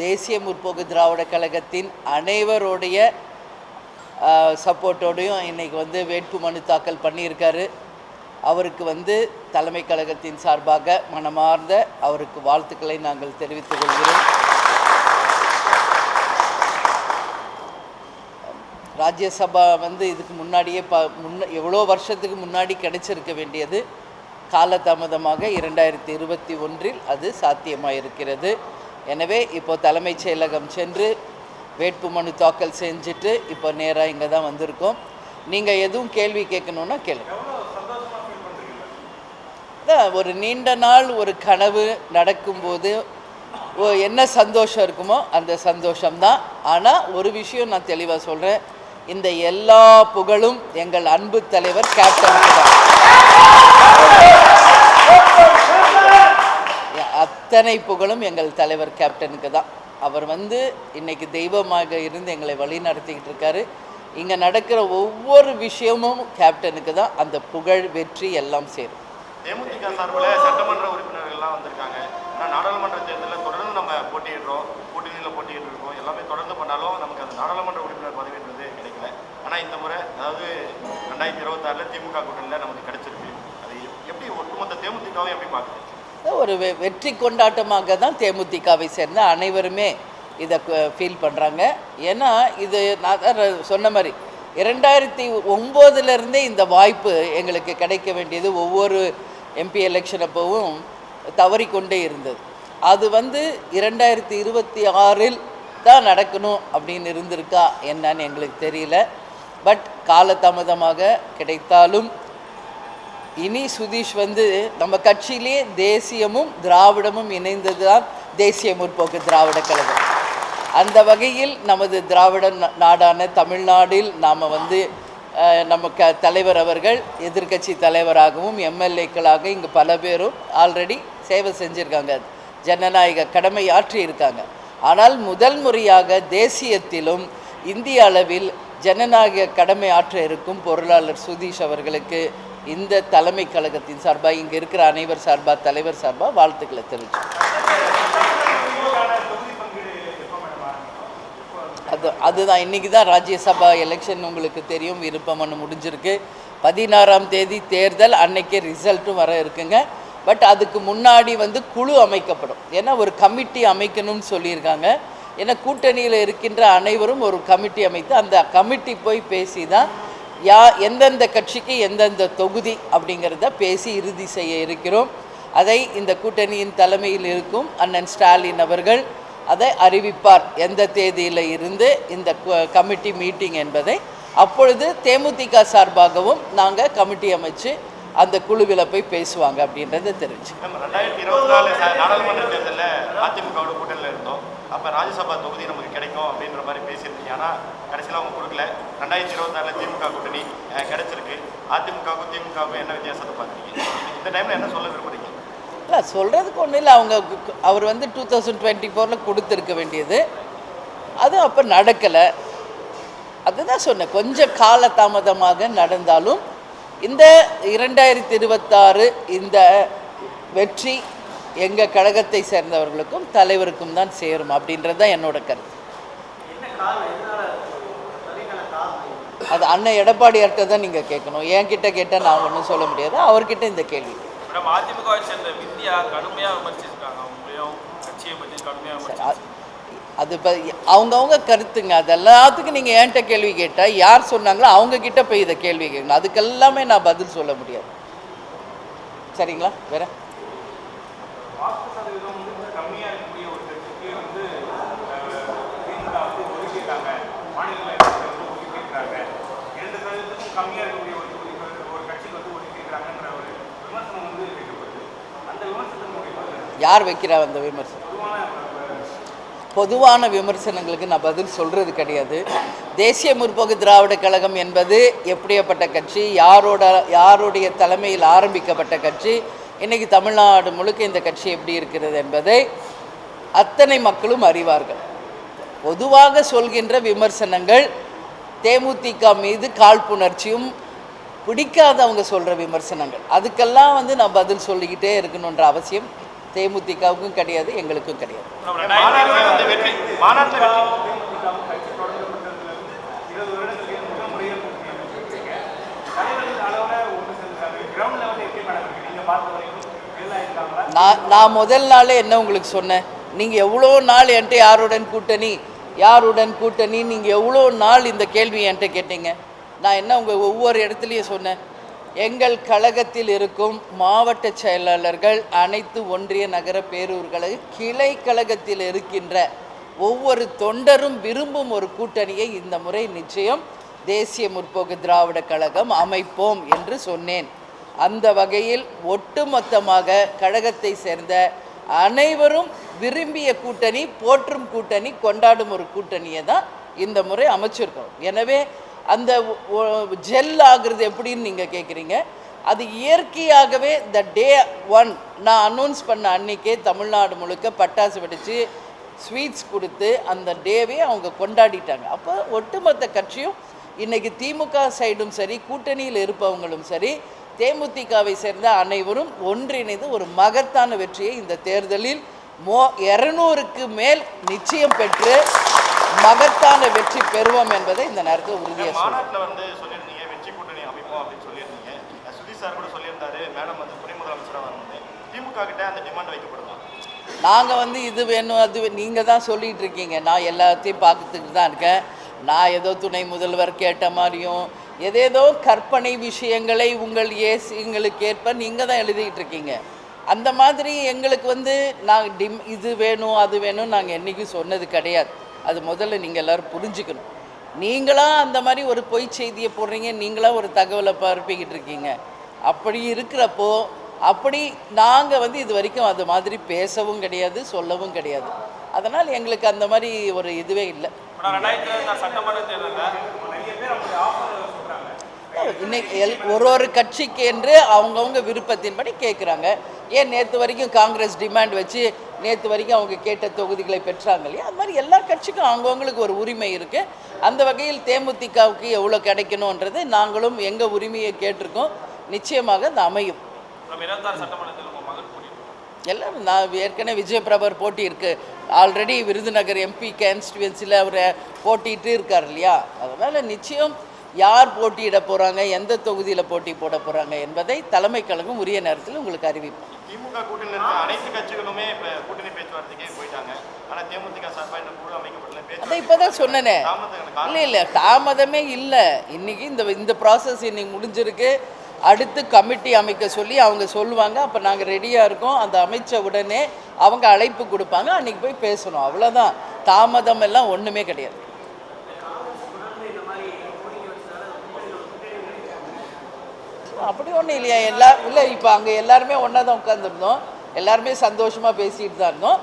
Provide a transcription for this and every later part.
தேசிய முற்போக்கு திராவிட கழகத்தின் அனைவருடைய சப்போர்ட்டோடையும் இன்றைக்கி வந்து வேட்புமனு தாக்கல் பண்ணியிருக்காரு. அவருக்கு தலைமை கழகத்தின் சார்பாக மனமார்ந்த அவருக்கு வாழ்த்துக்களை நாங்கள் தெரிவித்துக் கொள்கிறோம். ராஜ்யசபா இதுக்கு முன்னாடியே எவ்வளோ வருஷத்துக்கு முன்னாடி கிடைச்சிருக்க வேண்டியது காலதாமதமாக 2021 அது சாத்தியமாக இருக்கிறது. எனவே இப்போ தலைமைச் செயலகம் சென்று வேட்புமனு தாக்கல் செஞ்சுட்டு இப்போ நேராக இங்கே தான் வந்திருக்கோம். நீங்கள் எதுவும் கேள்வி கேட்கணுன்னா கேளுங்க. ஒரு நீண்ட நாள் ஒரு கனவு நடக்கும்போது என்ன சந்தோஷம் இருக்குமோ அந்த சந்தோஷம்தான். ஆனால் ஒரு விஷயம் நான் தெளிவாக சொல்கிறேன், இந்த எல்லா புகழும் எங்கள் அன்பு தலைவர் கேப்டனுக்கு தான். அத்தனை புகழும் எங்கள் தலைவர் கேப்டனுக்கு தான். அவர் இன்னைக்கு தெய்வமாக இருந்து எங்களை வழி நடத்திக்கிட்டு இருக்காரு. இங்கே நடக்கிற ஒவ்வொரு விஷயமும் கேப்டனுக்கு தான் அந்த புகழ் வெற்றி எல்லாம் சேரும். தேமுதிக சார்பில் சட்டமன்ற உறுப்பினர்கள்லாம் வந்திருக்காங்க. ஆனால் நாடாளுமன்ற தேர்தலில் தொடர்ந்து நம்ம போட்டியிடுறோம், கூட்டணியில் போட்டியிட்டு இருக்கோம், எல்லாமே தொடர்ந்து பண்ணாலும் நமக்கு அந்த நாடாளுமன்ற உறுப்பினர் பதவின்றது கிடைக்கல. ஆனால் இந்த முறை அதாவது 2026 திமுக கூட்டணியில் நமக்கு கிடைச்சிருக்கு. அது எப்படி ஒட்டுமொத்த தேமுதிகவை எப்படி பார்க்குது? ஒரு வெற்றி கொண்டாட்டமாக தான் தேமுதிகவை சேர்ந்த அனைவருமே இதை ஃபீல் பண்ணுறாங்க. ஏன்னா இது நான் சொன்ன மாதிரி 2009 இந்த வாய்ப்பு எங்களுக்கு கிடைக்க வேண்டியது ஒவ்வொரு எம்பி எலெக்ஷன் அப்போவும் தவறிக்கொண்டே இருந்தது. அது 2026 தான் நடக்கணும் அப்படின்னு இருந்திருக்கா என்னன்னு எங்களுக்கு தெரியல. பட் காலதாமதமாக கிடைத்தாலும் இனி சுதீஷ் நம்ம கட்சியிலே தேசியமும் திராவிடமும் இணைந்தது தான் தேசிய முற்போக்கு திராவிட கழகம். அந்த வகையில் நமது திராவிட நாடான தமிழ்நாட்டில் நாம் நம்ம தலைவர் அவர்கள் எதிர்க்கட்சி தலைவராகவும் எம்எல்ஏக்களாக இங்கு பல பேரும் ஆல்ரெடி சேவை செஞ்சுருக்காங்க, ஜனநாயக கடமை ஆற்றியிருக்காங்க. ஆனால் முதல் முறையாக தேசியத்திலும் இந்திய அளவில் ஜனநாயக கடமை ஆற்ற இருக்கும் பொருளாளர் சுதீஷ் அவர்களுக்கு இந்த தலைமை கழகத்தின் சார்பாக இங்கே இருக்கிற அனைவர் சார்பாக தலைவர் சார்பாக வாழ்த்துக்களை தெரிவிச்சோம். அதுதான் இன்றைக்கி தான் ராஜ்யசபா எலெக்ஷன் உங்களுக்கு தெரியும், விருப்பமனு முடிஞ்சிருக்கு. 16ஆம் தேதி தேர்தல், அன்னைக்கே ரிசல்ட்டும் வர இருக்குங்க. பட் அதுக்கு முன்னாடி குழு அமைக்கப்படும். ஏன்னா ஒரு கமிட்டி அமைக்கணும்னு சொல்லியிருக்காங்க. ஏன்னா கூட்டணியில் இருக்கின்ற அனைவரும் ஒரு கமிட்டி அமைத்து அந்த கமிட்டி போய் பேசி தான் எந்தெந்த கட்சிக்கு எந்தெந்த தொகுதி அப்படிங்கிறத பேசி இறுதி செய்ய இருக்கிறோம். அதை இந்த கூட்டணியின் தலைமையில் இருக்கும் அண்ணன் ஸ்டாலின் அவர்கள் அதை அறிவிப்பார், எந்த தேதியில் இருந்து இந்த கமிட்டி மீட்டிங் என்பதை. அப்பொழுது தேமுதிக சார்பாகவும் நாங்கள் கமிட்டி அமைச்சு அந்த குழுவில் போய் பேசுவாங்க அப்படின்றத தெரிஞ்சு. 2024 நாடாளுமன்ற தேர்தலில் அதிமுகவோட கூட்டணியில் இருந்தோம். அப்போ ராஜ்யசபா தொகுதி நமக்கு கிடைக்கும் அப்படின்ற மாதிரி பேசியிருந்தீங்க. ஆனால் கடைசியில் அவங்க கொடுக்கல. 2026 திமுக கூட்டணி கிடைச்சிருக்கு. அதிமுகவுக்கும் திமுகவுக்கும் என்ன வித்தியாசத்தை பார்க்குறீங்க? இந்த டைமில் என்ன சொல்ல விரும்புறீங்க? இல்லை, சொல்கிறதுக்கு ஒன்றும் இல்லை. அவர் 2024 கொடுத்துருக்க வேண்டியது, அது அப்போ நடக்கலை. அதுதான் சொன்னேன், கொஞ்சம் காலதாமதமாக நடந்தாலும் இந்த 2026 இந்த வெற்றி எங்கள் கழகத்தை சேர்ந்தவர்களுக்கும் தலைவருக்கும் தான் சேரும் அப்படின்றது தான் என்னோட கருத்து. அது அண்ணன் எடப்பாடியார்கிட்ட தான் நீங்கள் கேட்கணும். என்கிட்ட கேட்டால் நான் ஒன்றும் சொல்ல முடியாது, அவர்கிட்ட இந்த கேள்வி. அது இப்போ அவங்கவுங்க கருத்துங்க, அது எல்லாத்துக்கும் நீங்கள் என்கிட்ட கேள்வி கேட்டால் யார் சொன்னாங்களோ அவங்கக்கிட்ட போய் இதை கேள்வி கேட்கணும். அதுக்கெல்லாமே நான் பதில் சொல்ல முடியாது. சரிங்களா? வேற யார் வைக்கிறா அந்த விமர்சனம்? பொதுவான விமர்சனங்களுக்கு நான் பதில் சொல்கிறது கிடையாது. தேசிய முற்போக்கு திராவிட கழகம் என்பது எப்படியாப்பட்ட கட்சி, யாருடைய தலைமையில் ஆரம்பிக்கப்பட்ட கட்சி, இன்றைக்கி தமிழ்நாடு முழுக்க இந்த கட்சி எப்படி இருக்கிறது என்பதை அத்தனை மக்களும் அறிவார்கள். பொதுவாக சொல்கின்ற விமர்சனங்கள் தேமுதிக மீது காழ்ப்புணர்ச்சியும் பிடிக்காதவங்க சொல்கிற விமர்சனங்கள், அதுக்கெல்லாம் நான் பதில் சொல்லிக்கிட்டே இருக்கணுன்ற அவசியம் தேமுதிகவுக்கும் கிடையாது, எங்களுக்கும் கிடையாது. நான் முதல் நாளே என்ன உங்களுக்கு சொன்னேன், நீங்கள் எவ்வளோ நாள் என்கிட்ட யாருடன் கூட்டணி நீங்கள் எவ்வளோ நாள் இந்த கேள்வி என்கிட்ட கேட்டீங்க. நான் என்ன உங்கள் ஒவ்வொரு இடத்துலையும் சொன்னேன், எங்கள் கழகத்தில் இருக்கும் மாவட்ட செயலாளர்கள் அனைத்து ஒன்றிய நகர பேரூர்களை கிளை கழகத்தில் இருக்கின்ற ஒவ்வொரு தொண்டரும் விரும்பும் ஒரு கூட்டணியை இந்த முறை நிச்சயம் தேசிய முற்போக்கு திராவிட கழகம் அமைப்போம் என்று சொன்னேன். அந்த வகையில் ஒட்டுமொத்தமாக கழகத்தை சேர்ந்த அனைவரும் விரும்பிய கூட்டணி, போற்றும் கூட்டணி, கொண்டாடும் ஒரு கூட்டணியை தான் இந்த முறை அமைச்சிருக்கோம். எனவே அந்த ஜெல் ஆகுறது எப்படின்னு நீங்கள் கேட்குறீங்க. அது இயற்கையாகவே த டே 1 நான் அனௌன்ஸ் பண்ண அன்றைக்கே தமிழ்நாடு முழுக்க பட்டாசு வெடித்து ஸ்வீட்ஸ் கொடுத்து அந்த டேவே அவங்க கொண்டாடிட்டாங்க. அப்போ ஒட்டுமொத்த கட்சியும் இன்றைக்கி திமுக சைடும் சரி, கூட்டணியில் இருப்பவங்களும் சரி, தேமுதிகவை சேர்ந்த அனைவரும் ஒன்றிணைந்து ஒரு மகத்தான வெற்றியை இந்த தேர்தலில் 200க்கு மேல் நிச்சயம் பெற்று மகத்தான வெற்றி பெறுவோம் என்பதை இந்த நேரத்தில் உறுதியாக மாநாட்டில் வந்து சொல்லியிருந்தீங்க வெற்றி கூட்டணி அமைப்போம் அப்படின்னு சொல்லியிருந்தீங்க. சுதீஷ் சார் கூட சொல்லியிருந்தாரு மேடம் வந்து துணை முதலமைச்சராக வந்து திமுக கிட்ட அந்த டிமாண்ட் வைக்கப்படுமா? நாங்கள் வந்து இது வேணும் அது நீங்கள் தான் சொல்லிகிட்டு இருக்கீங்க. நான் எல்லாத்தையும் பார்த்துட்டு தான் இருக்கேன். நான் ஏதோ துணை முதல்வர் கேட்ட மாதிரியும் ஏதேதோ கற்பனை விஷயங்களை எங்களுக்கு ஏற்ப நீங்கள் தான் எழுதிக்கிட்டு இருக்கீங்க. அந்த மாதிரி எங்களுக்கு வந்து நாங்கள் இது வேணும் அது வேணும் நாங்கள் என்றைக்கும் சொன்னது கிடையாது. அது முதல்ல நீங்கள் எல்லோரும் புரிஞ்சுக்கணும். நீங்களாக அந்த மாதிரி ஒரு பொய் செய்தியை போடுறீங்க, நீங்களாக ஒரு தகவலை பரப்பிக்கிட்டு இருக்கீங்க. அப்படி இருக்கிறப்போ அப்படி நாங்கள் வந்து இது வரைக்கும் அது மாதிரி பேசவும் கிடையாது, சொல்லவும் கிடையாது. அதனால் எங்களுக்கு அந்த மாதிரி ஒரு இதுவே இல்லை. இன்னைக்கு ஒரு கட்சிக்கு என்று அவங்கவுங்க விருப்பத்தின்படி கேட்குறாங்க. ஏன் நேற்று வரைக்கும் காங்கிரஸ் டிமாண்ட் வச்சு நேற்று வரைக்கும் அவங்க கேட்ட தொகுதிகளை பெற்றாங்க இல்லையா? அது மாதிரி எல்லா கட்சிக்கும் அவங்கவுங்களுக்கு ஒரு உரிமை இருக்குது. அந்த வகையில் தேமுதிகவுக்கு எவ்வளோ கிடைக்கணுன்றது நாங்களும் எங்கள் உரிமையை கேட்டிருக்கோம். நிச்சயமாக அது அமையும். எல்லாரும் நான் ஏற்கனவே விஜயபிரபர் போட்டி இருக்குது. ஆல்ரெடி விருதுநகர் எம்பி கான்ஸ்டிடுவன்சியில் அவர் போட்டிட்டு இருக்கார் இல்லையா? அதனால் நிச்சயம் யார் போட்டியிட போகிறாங்க, எந்த தொகுதியில் போட்டி போட போகிறாங்க என்பதை தலைமை கழகம் உரிய நேரத்தில் உங்களுக்கு அறிவிப்போம். திமுக கூட்டணியில் இருக்க அனைத்து கட்சிகளுமே இப்போ கூட்டணி பேச்சுவார்த்தைக்கே போயிட்டாங்க. ஆனால் தேமுதிக சார்பாக இந்த குழு அமைக்கப்படல. அதை இப்போ தான் சொன்னேனே. இல்லை தாமதமே இல்லை. இன்றைக்கி இந்த ப்ராசஸ் இன்னைக்கு முடிஞ்சிருக்கு. அடுத்து கமிட்டி அமைக்க சொல்லி அவங்க சொல்லுவாங்க. அப்போ நாங்கள் ரெடியாக இருக்கோம். அந்த அமைச்ச உடனே அவங்க அழைப்பு கொடுப்பாங்க, அன்றைக்கி போய் பேசணும். அவ்வளோதான். தாமதம் எல்லாம் ஒன்றுமே கிடையாது. அப்படி ஒன்றும் இல்லையா? இல்லை இப்போ அங்கே எல்லாருமே ஒன்றா தான் உட்காந்துருந்தோம். எல்லாருமே சந்தோஷமாக பேசிகிட்டு தான் இருந்தோம்.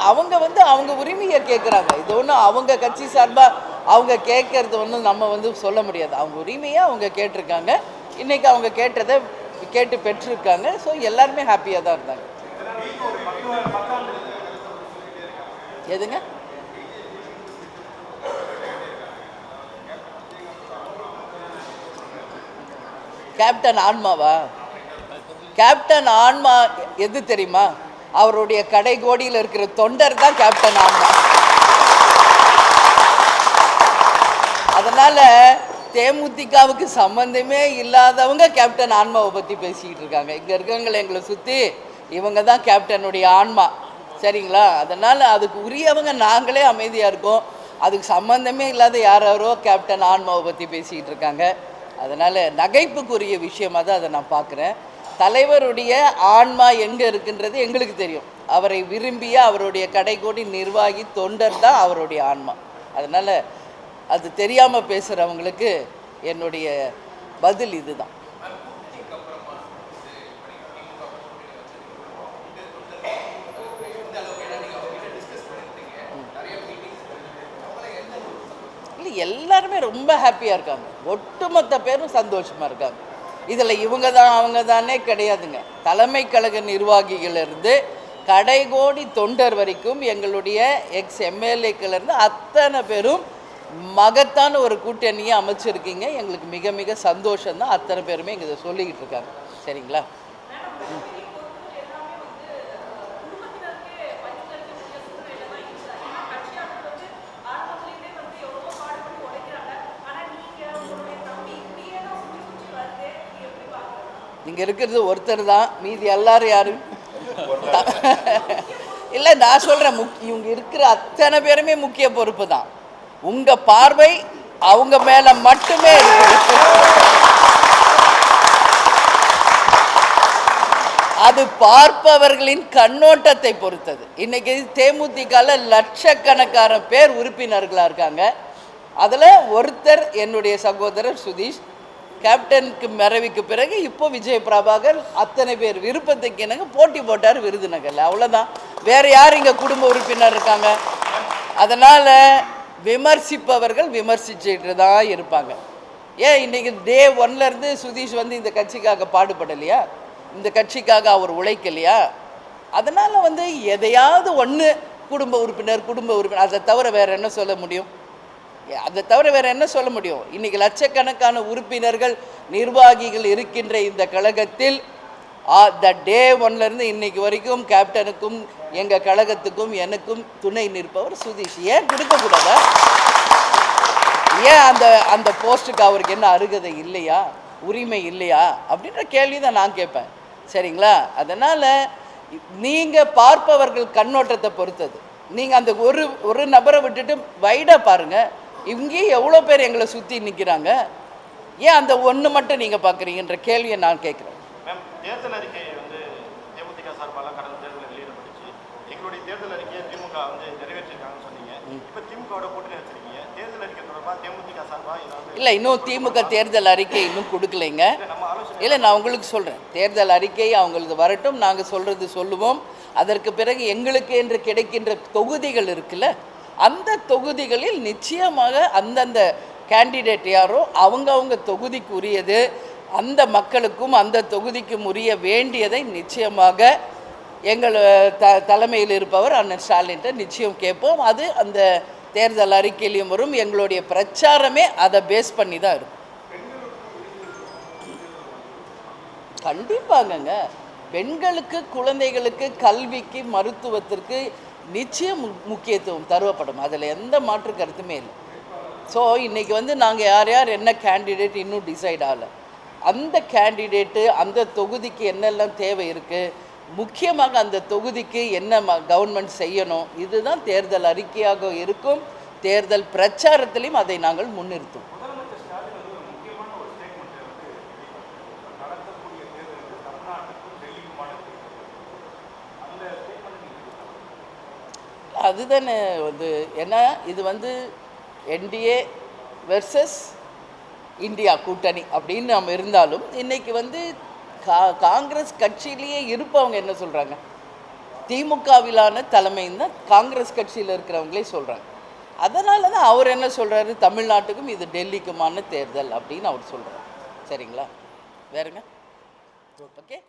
அவங்க வந்து அவங்க உரிமையை கேட்குறாங்க. இது ஒன்றும் அவங்க கட்சி சார்பாக அவங்க கேட்கறது ஒன்றும் நம்ம வந்து சொல்ல முடியாது. அவங்க உரிமையை அவங்க கேட்டிருக்காங்க. இன்றைக்கி அவங்க கேட்டதை கேட்டு பெற்றிருக்காங்க. ஸோ எல்லாருமே ஹாப்பியாக தான் இருந்தாங்க. எதுங்க? கேப்டன் ஆன்மாவா? கேப்டன் ஆன்மா எது தெரியுமா? அவருடைய கடைகோடியில் இருக்கிற தொண்டர் தான் கேப்டன் ஆன்மா. அதனால் தேமுதிகவுக்கு சம்பந்தமே இல்லாதவங்க கேப்டன் ஆன்மாவை பற்றி பேசிக்கிட்டு இருக்காங்க. இங்கே இருக்கவங்களை எங்களை சுற்றி இவங்க தான் கேப்டனுடைய ஆன்மா. சரிங்களா? அதனால் அதுக்கு உரியவங்க நாங்களே அமைதியாக இருக்கோம். அதுக்கு சம்பந்தமே இல்லாத யாரோ கேப்டன் ஆன்மாவை பற்றி பேசிக்கிட்டு இருக்காங்க. அதனால் நகைப்புக்குரிய விஷயமாக தான் அதை நான் பார்க்குறேன். தலைவருடைய ஆன்மா எங்கே இருக்குன்றது எங்களுக்கு தெரியும். அவரை விரும்பிய அவருடைய கடைகோடி நிர்வாகி தொண்டர் தான் அவருடைய ஆன்மா. அதனால் அது தெரியாமல் பேசுகிறவங்களுக்கு என்னுடைய பதில் இதுதான். இல்லை, எல்லாருமே ரொம்ப ஹாப்பியாக இருக்காங்க. ஒட்டுமொத்த பேரும் சந்தோஷமாக இருக்காங்க. இதில் இவங்க தான் அவங்க தானே கிடையாதுங்க. தலைமை கழக நிர்வாகிகளிலிருந்து கடைகோடி தொண்டர் வரைக்கும் எங்களுடைய எம்எல்ஏக்களிருந்து அத்தனை பேரும் மகத்தான ஒரு கூட்டணியை அமைச்சிருக்கீங்க. எங்களுக்கு மிக மிக சந்தோஷம்தான். அத்தனை பேருமே இங்கே சொல்லிக்கிட்டு இருக்காங்க. சரிங்களா? இங்கே இருக்கிறது ஒருத்தர் தான், மீதி எல்லாரும் யாரு? இல்லை, நான் சொல்கிறேன், இவங்க இருக்கிற அத்தனை பேருமே முக்கிய பொறுப்பு தான். உங்கள் பார்வை அவங்க மேலே மட்டுமே இருக்குது. அது பார்ப்பவர்களின் கண்ணோட்டத்தை பொறுத்தது. இன்னைக்கு தேமுதிகவில் லட்சக்கணக்கான பேர் உறுப்பினர்களாக இருக்காங்க. அதில் ஒருத்தர் என்னுடைய சகோதரர் சுதீஷ். கேப்டனுக்கு மறைவுக்கு பிறகு இப்போ விஜய் பிரபாகர் அத்தனை பேர் விருப்பத்துக்கு எனக்கு போட்டி போட்டார் விருதுநகரில். அவ்வளோதான். வேறு யார் இங்கே குடும்ப உறுப்பினர் இருக்காங்க? அதனால் விமர்சிப்பவர்கள் விமர்சிச்சுட்டு தான் இருப்பாங்க. ஏன் இன்றைக்கி டே ஒன்லேருந்து சுதீஷ் வந்து இந்த கட்சிக்காக பாடுபடலையா? இந்த கட்சிக்காக அவர் உழைக்கலையா? அதனால் வந்து எதையாவது ஒன்று குடும்ப உறுப்பினர் அதை தவிர வேறு என்ன சொல்ல முடியும்? அதை தவிர வேறு என்ன சொல்ல முடியும்? இன்றைக்கி லட்சக்கணக்கான உறுப்பினர்கள் நிர்வாகிகள் இருக்கின்ற இந்த கழகத்தில் த டே ஒன்லேருந்து இன்றைக்கு வரைக்கும் கேப்டனுக்கும் எங்கள் கழகத்துக்கும் எனக்கும் துணை நிற்பவர் சுதீஷ். ஏன் கொடுக்கக்கூடாதா? ஏன் அந்த போஸ்ட்டுக்கு அவருக்கு என்ன அருகதை இல்லையா, உரிமை இல்லையா அப்படின்ற கேள்வி தான் நான் கேட்பேன். சரிங்களா? அதனால் நீங்கள் பார்ப்பவர்கள் கண்ணோட்டத்தை பொறுத்தது. நீங்கள் அந்த ஒரு நபரை விட்டுட்டு வைடாக பாருங்கள். இங்கேயும் எவ்வளோ பேர் எங்களை சுற்றி நிற்கிறாங்க. ஏன் அந்த ஒன்று மட்டும் நீங்கள் பார்க்குறீங்கன்ற கேள்வியை நான் கேட்குறேன். மேம், தேர்தல் அறிக்கை வந்து தேமுதிக சார்பாக கடந்த தேர்தலில் வெளியிடப்பட்டுச்சு. எங்களுடைய தேர்தல் அறிக்கையை திமுக வந்து நிறைவேற்றிருக்காங்கன்னு சொன்னீங்க. இப்போ திமுகவோட கூட்டணி வச்சிருக்கீங்க. தேர்தல் அறிக்கை தொடர்பாக தேமுதிக சார்பாக ஏதாவது? இல்லை, இன்னும் திமுக தேர்தல் அறிக்கை இன்னும் கொடுக்கலைங்க. இல்லை, நான் உங்களுக்கு சொல்கிறேன், தேர்தல் அறிக்கை அவங்களுக்கு வரட்டும், நாங்கள் சொல்கிறது சொல்லுவோம். அதற்கு பிறகு எங்களுக்கு என்று கிடைக்கின்ற தொகுதிகள் இருக்குல்ல, அந்த தொகுதிகளில் நிச்சயமாக அந்தந்த கேண்டிடேட் யாரோ அவங்க தொகுதிக்கு உரியது, அந்த மக்களுக்கும் அந்த தொகுதிக்கும் உரிய வேண்டியதை நிச்சயமாக எங்கள் தலைமையில் இருப்பவர் அண்ணன் ஸ்டாலின்ட்ட நிச்சயம் கேட்போம். அது அந்த தேர்தல் அறிக்கையிலையும் வரும். எங்களுடைய பிரச்சாரமே அதை பேஸ் பண்ணி தான் இருக்கும். கண்டிப்பாகங்க. பெண்களுக்கு, குழந்தைகளுக்கு, கல்விக்கு, மருத்துவத்திற்கு நிச்சயம் முக்கியத்துவம் தருவப்படும். அதில் எந்த மாற்று கருத்துமே இல்லை. ஸோ இன்றைக்கி வந்து நாங்கள் யார் யார் என்ன கேண்டிடேட் இன்னும் டிசைட் ஆகலை. அந்த கேண்டிடேட்டு அந்த தொகுதிக்கு என்னெல்லாம் தேவை இருக்குது, முக்கியமாக அந்த தொகுதிக்கு என்ன கவர்மெண்ட் செய்யணும், இதுதான் தேர்தல் அறிக்கையாக இருக்கும். தேர்தல் பிரச்சாரத்திலையும் அதை நாங்கள் முன்னிறுத்தும். அதுதானே வந்து ஏன்னா இது வந்து என்டிஏ வெர்சஸ் இந்தியா கூட்டணி அப்படின்னு நம்ம இருந்தாலும் இன்றைக்கி வந்து காங்கிரஸ் கட்சியிலேயே இருப்பவங்க என்ன சொல்கிறாங்க, திமுகவிலான தலைமைன்னு தான் காங்கிரஸ் கட்சியில் இருக்கிறவங்களே சொல்கிறாங்க. அதனால தான் அவர் என்ன சொல்கிறாரு, தமிழ்நாட்டுக்கும் இது டெல்லிக்குமான தேர்தல் அப்படின்னு அவர் சொல்கிறார். சரிங்களா? வேறுங்க? ஓகே.